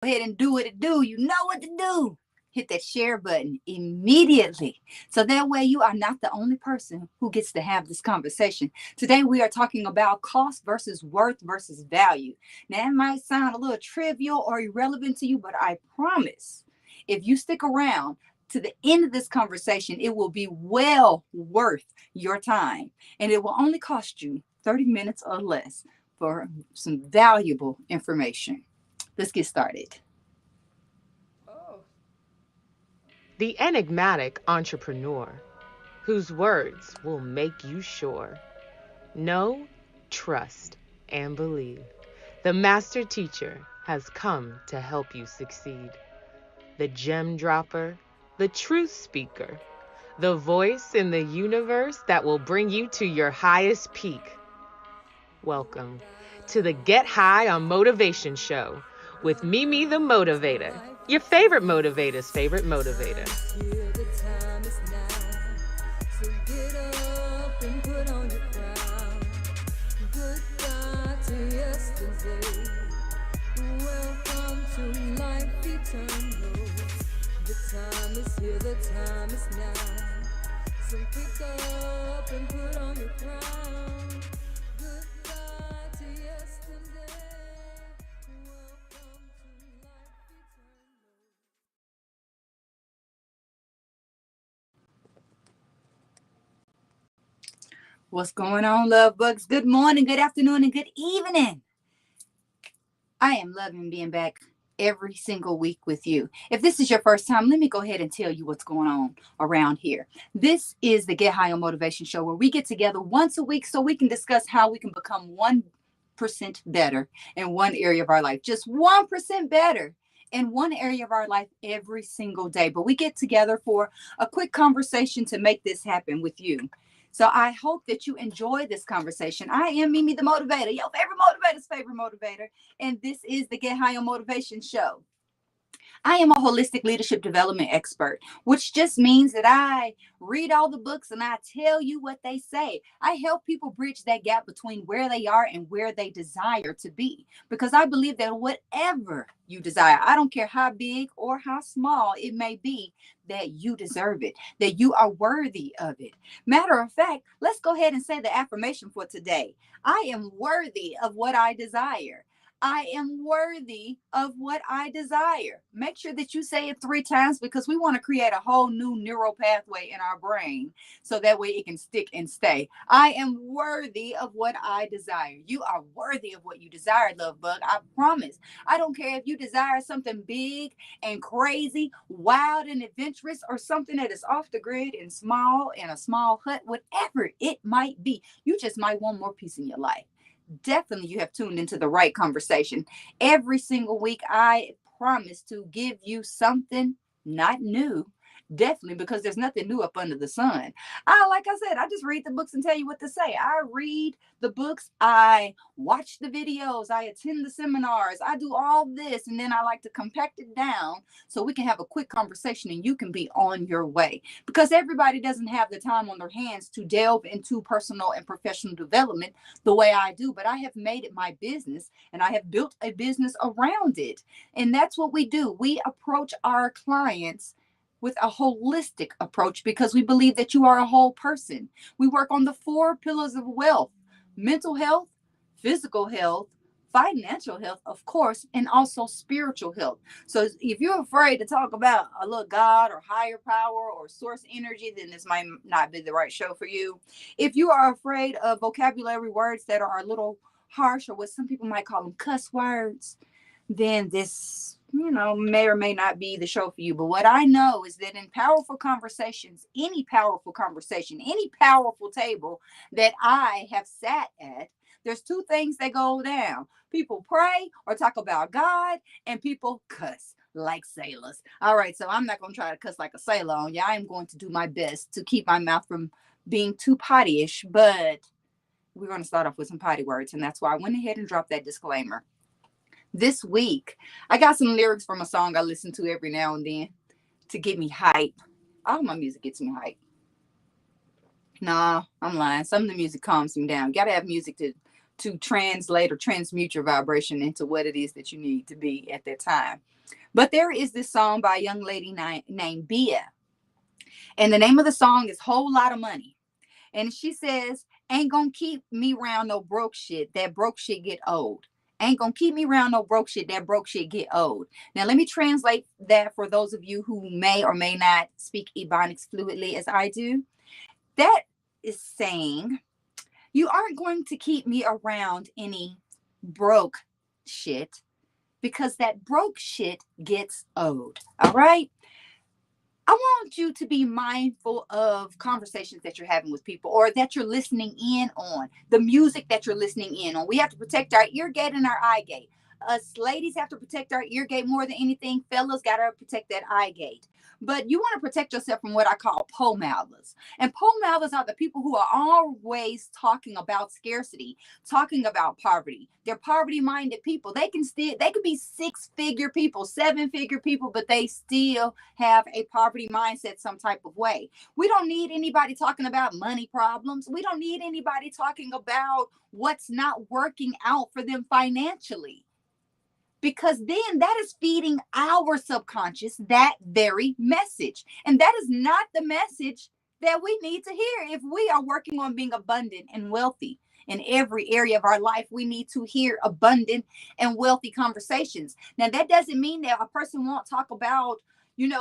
ahead and do what it do. You know what to do. Hit that share button immediately. So that way you are not the only person who gets to have this conversation. Today we are talking about cost versus worth versus value. Now it might sound a little trivial or irrelevant to you, but I promise if you stick around to the end of this conversation, it will be well worth your time. And it will only cost you 30 minutes or less for some valuable information. Let's get started. The enigmatic entrepreneur whose words will make you sure. Know, trust, and believe. The master teacher has come to help you succeed. The gem dropper, the truth speaker, the voice in the universe that will bring you to your highest peak. Welcome to the Get High on Motivation Show with Mimi the Motivator, your favorite motivator's favorite motivator. The time is now. So pick up and put on your crown. Goodbye to yesterday. Welcome to life eternal. What's going on, love bugs? Good morning, good afternoon, and good evening. I am loving being back every single week with you. If this is your first time, let me go ahead and tell you what's going on around here. This is the Get High on Motivation Show where we get together once a week so we can discuss how we can become 1% better in one area of our life. Just 1% better in one area of our life every single day. But we get together for a quick conversation to make this happen with you. So I hope that you enjoy this conversation. I am Mimi the Motivator, your favorite motivator's favorite motivator. And this is the Get High on Motivation Show. I am a holistic leadership development expert, which just means that I read all the books and I tell you what they say. I help people bridge that gap between where they are and where they desire to be. Because I believe that whatever you desire, I don't care how big or how small it may be, that you deserve it, that you are worthy of it. Matter of fact, let's go ahead and say the affirmation for today. I am worthy of what I desire. I am worthy of what I desire. Make sure that you say it 3 times because we want to create a whole new neural pathway in our brain so that way it can stick and stay. I am worthy of what I desire. You are worthy of what you desire, love bug. I promise. I don't care if you desire something big and crazy, wild and adventurous, or something that is off the grid and small in a small hut, whatever it might be. You just might want more peace in your life. Definitely you have tuned into the right conversation. Every single week, I promise to give you something not new. Definitely, because there's nothing new up under the sun. Like I said, I just read the books and tell you what to say. I read the books, I watch the videos, I attend the seminars, I do all this, and then I like to compact it down so we can have a quick conversation and you can be on your way. Because everybody doesn't have the time on their hands to delve into personal and professional development the way I do, but I have made it my business and I have built a business around it. And that's what we do. We approach our clients with a holistic approach because we believe that you are a whole person. We work on the 4 pillars of wealth: mental health, physical health, financial health, of course, and also spiritual health. So if you're afraid to talk about a little God or higher power or source energy, then this might not be the right show for you. If you are afraid of vocabulary words that are a little harsh or what some people might call them cuss words, then this, may or may not be the show for you. But what I know is that in powerful conversations, any powerful conversation, any powerful table that I have sat at, there's 2 things that go down. People pray or talk about God, and people cuss like sailors. All right, so I'm not going to try to cuss like a sailor on you. I am going to do my best to keep my mouth from being too potty-ish, but we're going to start off with some potty words, and that's why I went ahead and dropped that disclaimer. This week, I got some lyrics from a song I listen to every now and then to get me hype. All my music gets me hype. Nah, I'm lying. Some of the music calms me down. Gotta have music to to translate or transmute your vibration into what it is that you need to be at that time. But there is this song by a young lady named Bia. And the name of the song is Whole Lot of Money. And she says, ain't gonna keep me around no broke shit. That broke shit get old. Ain't gonna keep me around no broke shit. That broke shit get old. Now, let me translate that for those of you who may or may not speak Ebonics fluidly as I do. That is saying, you aren't going to keep me around any broke shit because that broke shit gets old. All right? I want you to be mindful of conversations that you're having with people or that you're listening in on, the music that you're listening in on. We have to protect our ear gate and our eye gate. Us ladies have to protect our ear gate more than anything. Fellas got to protect that eye gate. But you want to protect yourself from what I call pole mouthers. And pole mouthers are the people who are always talking about scarcity, talking about poverty. They're poverty-minded people. They can be 6-figure people, 7-figure people, but they still have a poverty mindset some type of way. We don't need anybody talking about money problems. We don't need anybody talking about what's not working out for them financially. Because then that is feeding our subconscious that very message. And that is not the message that we need to hear. If we are working on being abundant and wealthy in every area of our life, we need to hear abundant and wealthy conversations. Now, that doesn't mean that a person won't talk about,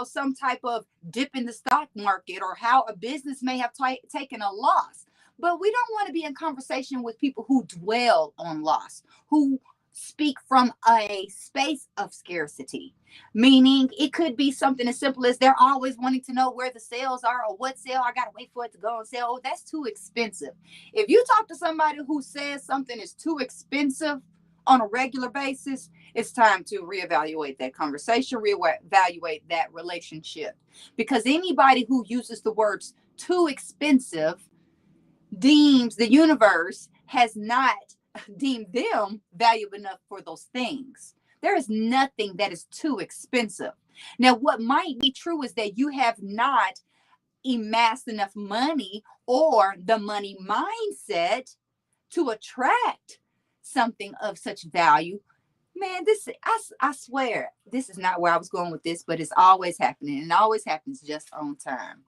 some type of dip in the stock market or how a business may have taken a loss. But we don't want to be in conversation with people who dwell on loss, who speak from a space of scarcity, meaning it could be something as simple as they're always wanting to know where the sales are or what sale. I gotta wait for it to go on sale. Oh, that's too expensive. If you talk to somebody who says something is too expensive on a regular basis, it's time to reevaluate that conversation, reevaluate that relationship, because anybody who uses the words too expensive deems the universe has not deem them valuable enough for those things. There is nothing that is too expensive. Now, what might be true is that you have not amassed enough money or the money mindset to attract something of such value. Man, I swear, this is not where I was going with this, but it's always happening, and it always happens just on time.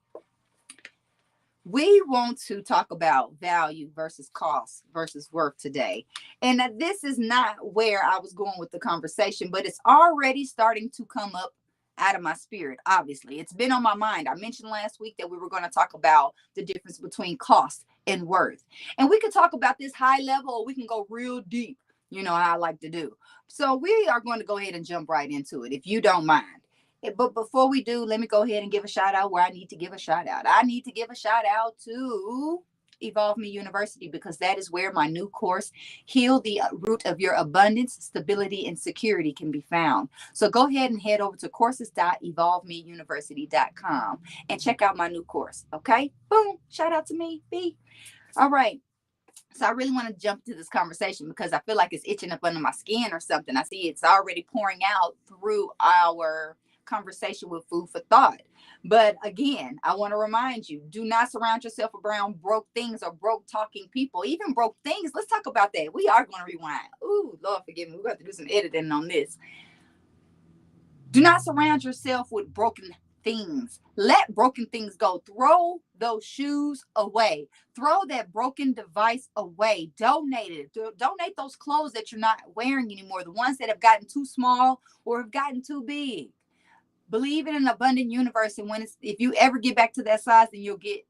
We want to talk about value versus cost versus worth today. And this is not where I was going with the conversation, but it's already starting to come up out of my spirit. Obviously, it's been on my mind. I mentioned last week that we were going to talk about the difference between cost and worth. And we could talk about this high level, or we can go real deep, how I like to do. So we are going to go ahead and jump right into it, if you don't mind. But before we do, let me go ahead and give a shout out where I need to give a shout out. I need to give a shout out to Evolve Me University, because that is where my new course, Heal the Root of Your Abundance, Stability, and Security, can be found. So go ahead and head over to courses.evolvemeuniversity.com and check out my new course. Okay? Boom. Shout out to me. B. All right. So I really want to jump to this conversation because I feel like it's itching up under my skin or something. I see it's already pouring out through our conversation with food for thought. But again, I want to remind you, do not surround yourself around broke things or broke talking people. Even broke things. Let's talk about that. We are going to rewind. Ooh, Lord forgive me. We're going to do some editing on this. Do not surround yourself with broken things. Let broken things go. Throw those shoes away. Throw that broken device away. Donate it. Donate those clothes that you're not wearing anymore, the ones that have gotten too small or have gotten too big. Believe in an abundant universe, and if you ever get back to that size, then you'll get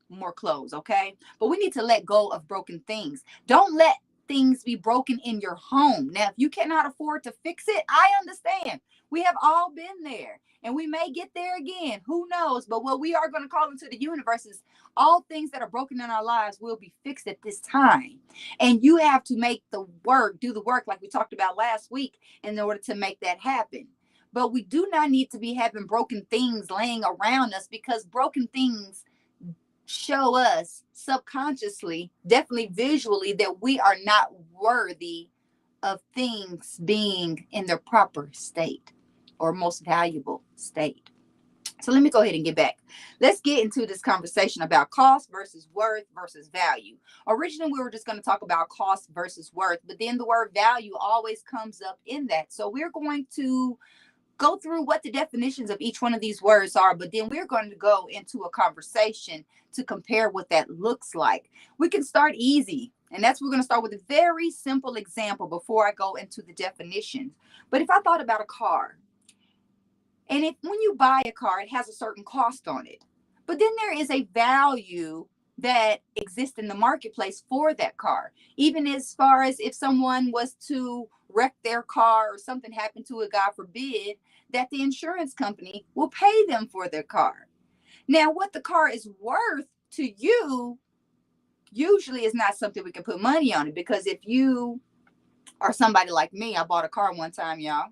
more clothes, okay? But we need to let go of broken things. Don't let things be broken in your home. Now, if you cannot afford to fix it, I understand. We have all been there, and we may get there again. Who knows? But what we are going to call into the universe is all things that are broken in our lives will be fixed at this time. And you have to do the work like we talked about last week in order to make that happen. But we do not need to be having broken things laying around us, because broken things show us subconsciously, definitely visually, that we are not worthy of things being in their proper state or most valuable state. So let me go ahead and get back. Let's get into this conversation about cost versus worth versus value. Originally, we were just going to talk about cost versus worth, but then the word value always comes up in that. So we're going to go through what the definitions of each one of these words are, but then we're going to go into a conversation to compare what that looks like. We can start easy, and that's we're going to start with a very simple example before I go into the definitions. But if I thought about a car, and if when you buy a car, it has a certain cost on it, but then there is a value that exists in the marketplace for that car, even as far as if someone was to wreck their car or something happened to it, God forbid, that the insurance company will pay them for their car. Now, what the car is worth to you usually is not something we can put money on it, because if you are somebody like me, I bought a car one time, y'all.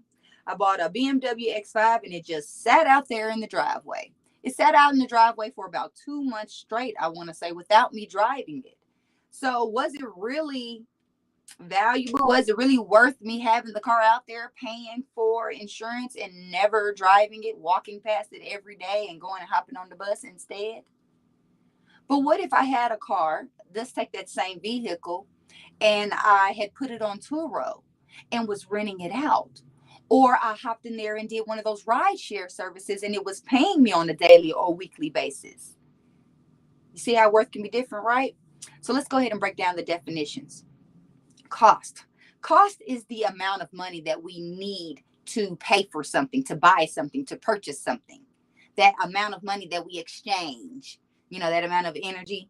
I bought a BMW X5 and it just sat out there in the driveway. It sat out in the driveway for about 2 months straight, I want to say, without me driving it. So was it really valuable? Was it really worth me having the car out there, paying for insurance and never driving it, walking past it every day and going and hopping on the bus instead? But what if I had a car, let's take that same vehicle, and I had put it on Turo and was renting it out? Or I hopped in there and did one of those ride share services and it was paying me on a daily or weekly basis. You see how worth can be different, right? So let's go ahead and break down the definitions. Cost. Cost is the amount of money that we need to pay for something, to buy something, to purchase something. That amount of money that we exchange, that amount of energy,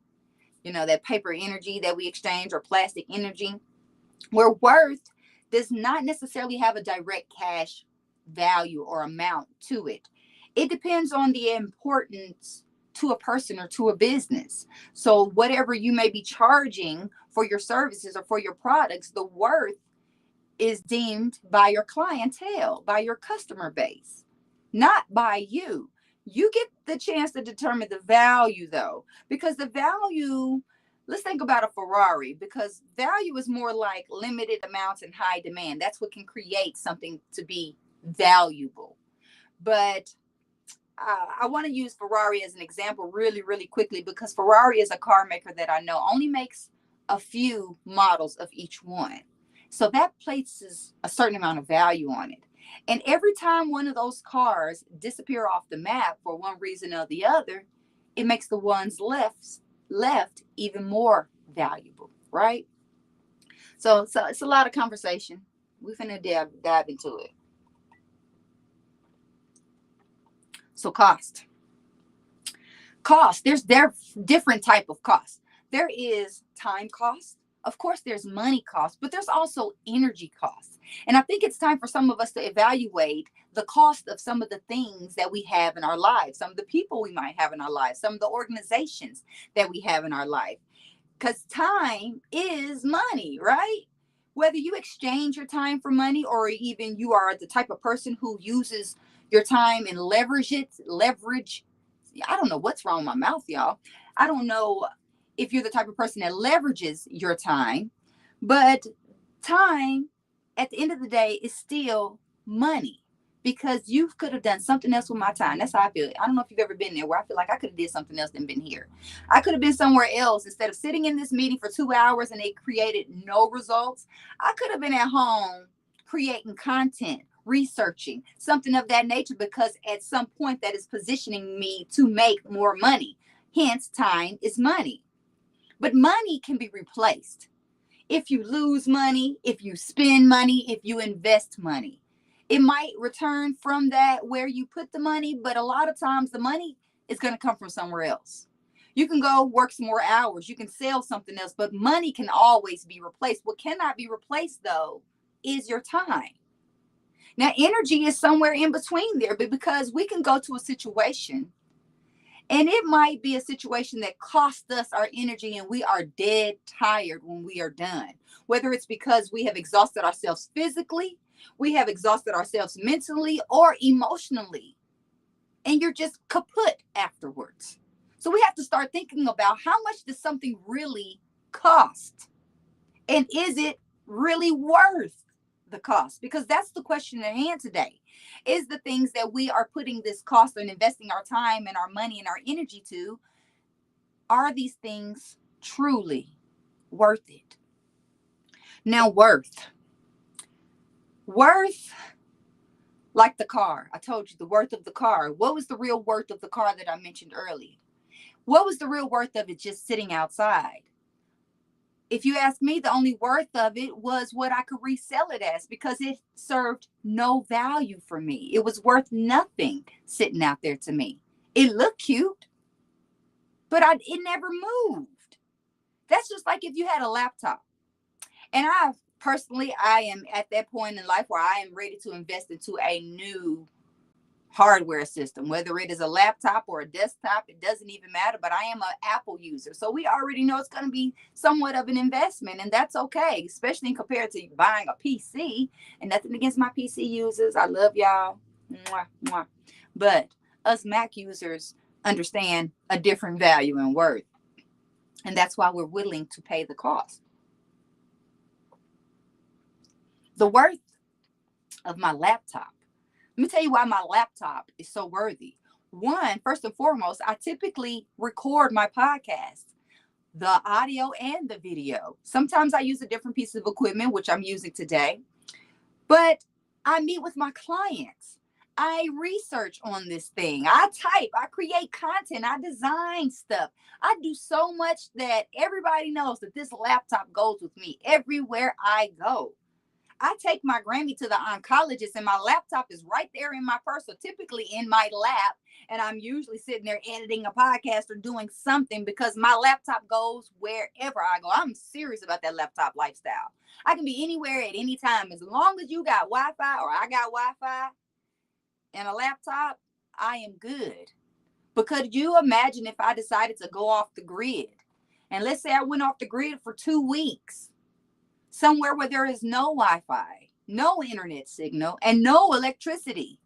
that paper energy that we exchange, or plastic energy. Where worth does not necessarily have a direct cash value or amount to it. It depends on the importance to a person or to a business. So whatever you may be charging for your services or for your products, the worth is deemed by your clientele, by your customer base, not by you. You get the chance to determine the value, though, because the value, let's think about a Ferrari, because value is more like limited amounts and high demand. That's what can create something to be valuable. But I want to use Ferrari as an example really, really quickly, because Ferrari is a car maker that I know only makes a few models of each one. So that places a certain amount of value on it. And every time one of those cars disappear off the map for one reason or the other, it makes the ones left even more valuable, right? So it's a lot of conversation. We're finna dive into it. So cost. There's different type of cost. There is time cost. Of course, there's money cost, but there's also energy costs. And I think it's time for some of us to evaluate the cost of some of the things that we have in our lives, some of the people we might have in our lives, some of the organizations that we have in our life. Because time is money, right? Whether you exchange your time for money, or even you are the type of person who uses your time and leverage. I don't know what's wrong with my mouth, y'all. I don't know if you're the type of person that leverages your time, but time at the end of the day is still money, because you could have done something else with my time. That's how I feel. I don't know if you've ever been there where I feel like I could have did something else than been here. I could have been somewhere else instead of sitting in this meeting for 2 hours and it created no results. I could have been at home creating content, researching, something of that nature, because at some point that is positioning me to make more money. Hence, time is money. But money can be replaced. If you lose money, if you spend money, if you invest money, it might return from that where you put the money, but a lot of times the money is going to come from somewhere else. You can go work some more hours, you can sell something else, but money can always be replaced. What cannot be replaced, though, is your time. Now, energy is somewhere in between there, but because we can go to a situation and it might be a situation that costs us our energy and we are dead tired when we are done. Whether it's because we have exhausted ourselves physically, we have exhausted ourselves mentally or emotionally, and you're just kaput afterwards. So we have to start thinking about, how much does something really cost? And is it really worth the cost? Because that's the question at hand today. Is the things that we are putting this cost and investing our time and our money and our energy to, are these things truly worth it? Now, worth, like the car. I told you the worth of the car. What was the real worth of the car that I mentioned earlier? What was the real worth of it just sitting outside? If you ask me, the only worth of it was what I could resell it as, because it served no value for me. It was worth nothing sitting out there to me. It looked cute, but it never moved. That's just like if you had a laptop. And I am at that point in life where I am ready to invest into a new hardware system, whether it is a laptop or a desktop, it doesn't even matter. But I am an Apple user, so we already know it's going to be somewhat of an investment, and that's okay, especially compared to buying a PC. And nothing against my PC users, I love y'all. Mwah, mwah. But us Mac users understand a different value and worth, and that's why we're willing to pay the cost. The worth of my laptop. Let me tell you why my laptop is so worthy. One, first and foremost, I typically record my podcast, the audio and the video. Sometimes I use a different piece of equipment, which I'm using today, but I meet with my clients. I research on this thing. I type, I create content, I design stuff. I do so much that everybody knows that this laptop goes with me everywhere I go. I take my Grammy to the oncologist and my laptop is right there in my purse, or typically in my lap. And I'm usually sitting there editing a podcast or doing something, because my laptop goes wherever I go. I'm serious about that laptop lifestyle. I can be anywhere at any time. As long as you got Wi-Fi or I got Wi-Fi and a laptop, I am good. But could you imagine if I decided to go off the grid? And let's say I went off the grid for 2 weeks. Somewhere where there is no Wi-Fi, no internet signal, and no electricity.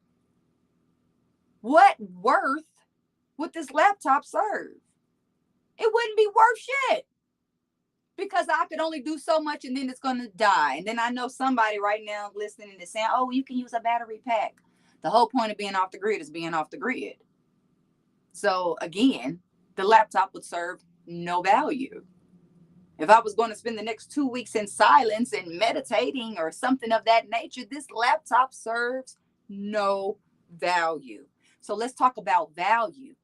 What worth would this laptop serve? It wouldn't be worth shit, because I could only do so much and then it's going to die. And then I know somebody right now listening is saying, oh, you can use a battery pack. The whole point of being off the grid is being off the grid. So again, the laptop would serve no value. If I was going to spend the next 2 weeks in silence and meditating or something of that nature, this laptop serves no value. So let's talk about value.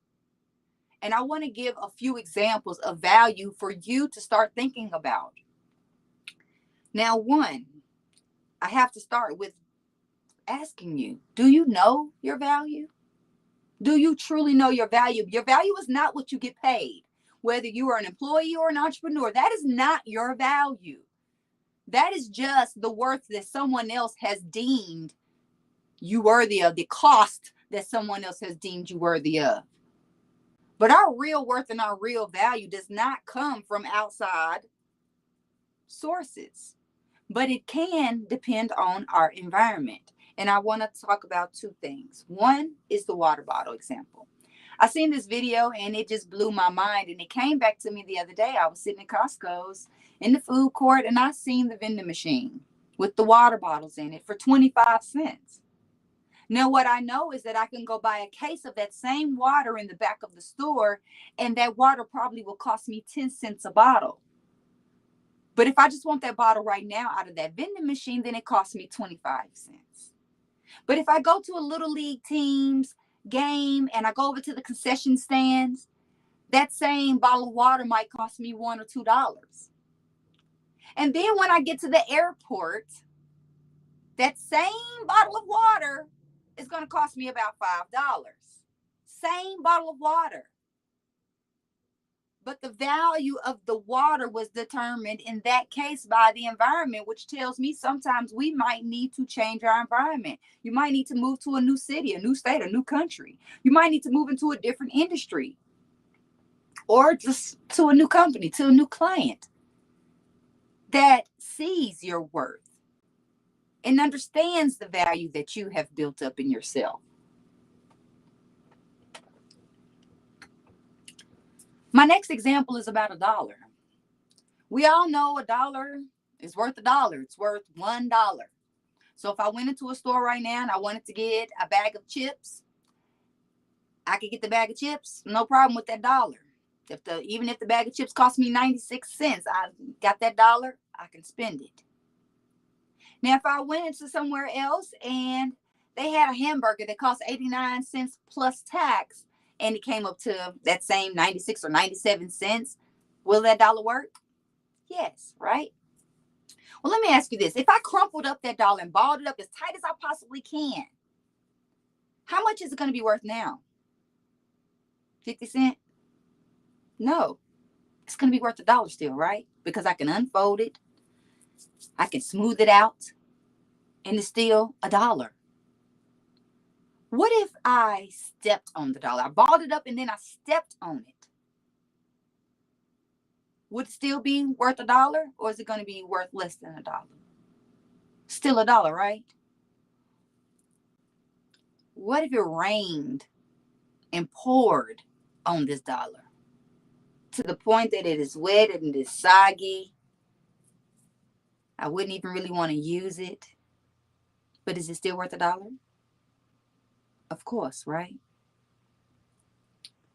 And I want to give a few examples of value for you to start thinking about. Now, one, I have to start with asking you, do you know your value? Do you truly know your value? Your value is not what you get paid. Whether you are an employee or an entrepreneur, that is not your value. That is just the worth that someone else has deemed you worthy of, the cost that someone else has deemed you worthy of. But our real worth and our real value does not come from outside sources, but it can depend on our environment. And I want to talk about two things. One is the water bottle example. I seen this video and it just blew my mind, and it came back to me the other day. I was sitting in Costco's in the food court and I seen the vending machine with the water bottles in it for 25 cents. Now, what I know is that I can go buy a case of that same water in the back of the store, and that water probably will cost me 10 cents a bottle. But if I just want that bottle right now out of that vending machine, then it costs me 25 cents. But if I go to a little league team's game and I go over to the concession stands, that same bottle of water might cost me $1 or $2. And then when I get to the airport, that same bottle of water is going to cost me about $5. Same bottle of water. But the value of the water was determined in that case by the environment, which tells me sometimes we might need to change our environment. You might need to move to a new city, a new state, a new country. You might need to move into a different industry, or just to a new company, to a new client that sees your worth and understands the value that you have built up in yourself. My next example is about $1. We all know $1 is worth $1. It's worth $1. So if I went into a store right now and I wanted to get a bag of chips, I could get the bag of chips, no problem with that dollar. Even if the bag of chips cost me 96 cents, I got that dollar, I can spend it. Now, if I went into somewhere else and they had a hamburger that cost 89 cents plus tax, and it came up to that same 96 or 97 cents, will that dollar work? Yes, right? Well, let me ask you this. If I crumpled up that dollar and balled it up as tight as I possibly can, how much is it going to be worth now? 50 cents? No, it's going to be worth $1 still, right? Because I can unfold it, I can smooth it out, and it's still $1. What if I stepped on the dollar? I balled it up and then I stepped on it. Would it still be worth $1, or is it going to be worth less than $1? Still $1, right? What if it rained and poured on this dollar to the point that it is wet and it is soggy? I wouldn't even really want to use it. But is it still worth $1? Of course, right?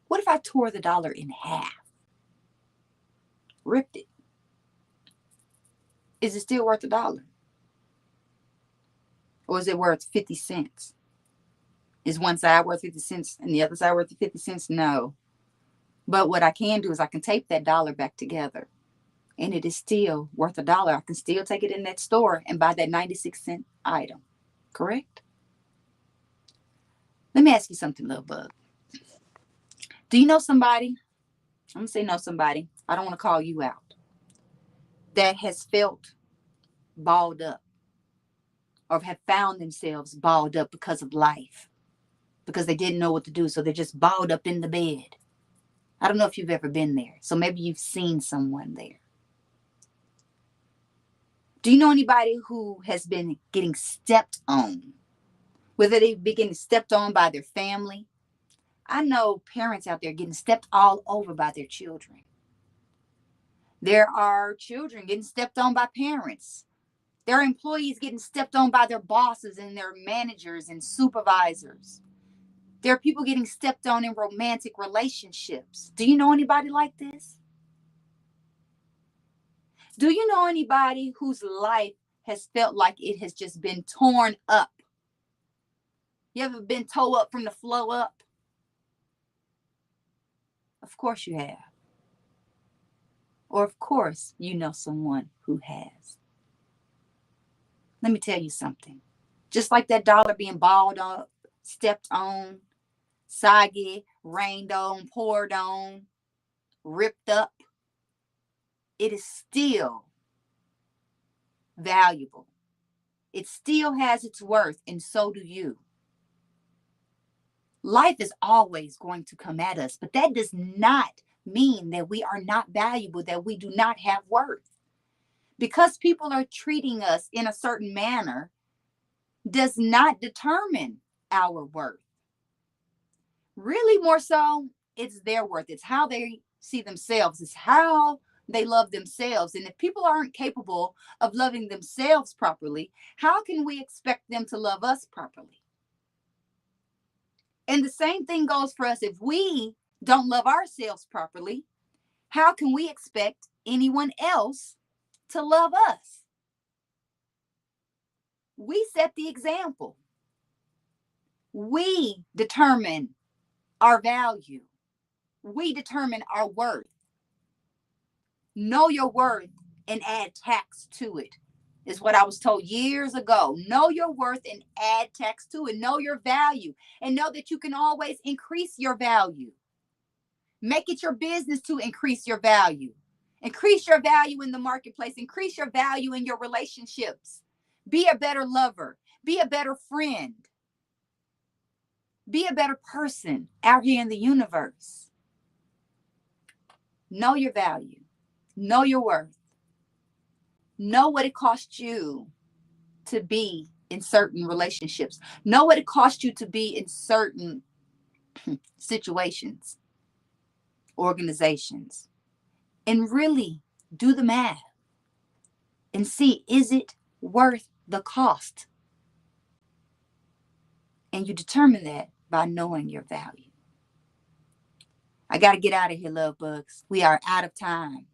What if I tore the dollar in half? Ripped it? Is it still worth $1? Or is it worth 50 cents? Is one side worth 50 cents and the other side worth 50 cents? No. But what I can do is I can tape that dollar back together, and it is still worth $1. I can still take it in that store and buy that 96-cent item. Correct? Let me ask you something, little bug. Do you know somebody? I'm going to say know somebody. I don't want to call you out. That has felt balled up or have found themselves balled up because of life, because they didn't know what to do. So they're just balled up in the bed. I don't know if you've ever been there. So maybe you've seen someone there. Do you know anybody who has been getting stepped on? Whether they've been getting stepped on by their family. I know parents out there getting stepped all over by their children. There are children getting stepped on by parents. There are employees getting stepped on by their bosses and their managers and supervisors. There are people getting stepped on in romantic relationships. Do you know anybody like this? Do you know anybody whose life has felt like it has just been torn up? You ever been tore up from the flow up? Of course you have. Or of course you know someone who has. Let me tell you something. Just like that dollar being balled up, stepped on, soggy, rained on, poured on, ripped up, it is still valuable. It still has its worth, and so do you. Life is always going to come at us, but that does not mean that we are not valuable, that we do not have worth. Because people are treating us in a certain manner does not determine our worth. Really, more so, it's their worth. It's how they see themselves. It's how they love themselves. And if people aren't capable of loving themselves properly, how can we expect them to love us properly? And the same thing goes for us. If we don't love ourselves properly, how can we expect anyone else to love us? We set the example. We determine our value. We determine our worth. Know your worth and add tax to it, is what I was told years ago. Know your worth and add tax to it. Know your value and know that you can always increase your value. Make it your business to increase your value. Increase your value in the marketplace. Increase your value in your relationships. Be a better lover. Be a better friend. Be a better person out here in the universe. Know your value. Know your worth. Know what it costs you to be in certain relationships. Know what it costs you to be in certain situations, organizations, and really do the math and see, is it worth the cost And you determine that by knowing your value. I got to get out of here, love bugs. We are out of time.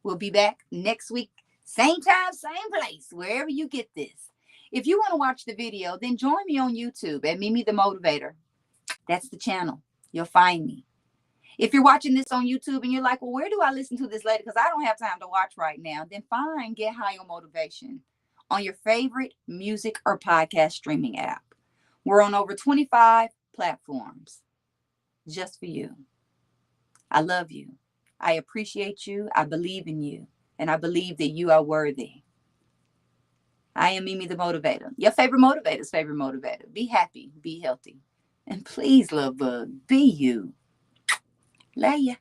We'll be back next week, same time, same place, wherever you get this. If you want to watch the video, then join me on YouTube at Mimi the Motivator. That's the channel. You'll find me. If you're watching this on YouTube and you're like, well, where do I listen to this later? Because I don't have time to watch right now. Then find Get High on Motivation on your favorite music or podcast streaming app. We're on over 25 platforms just for you. I love you. I appreciate you. I believe in you. And I believe that you are worthy. I am Mimi the Motivator, your favorite motivator's favorite motivator. Be happy. Be healthy. And please, love bug, be you. Love ya.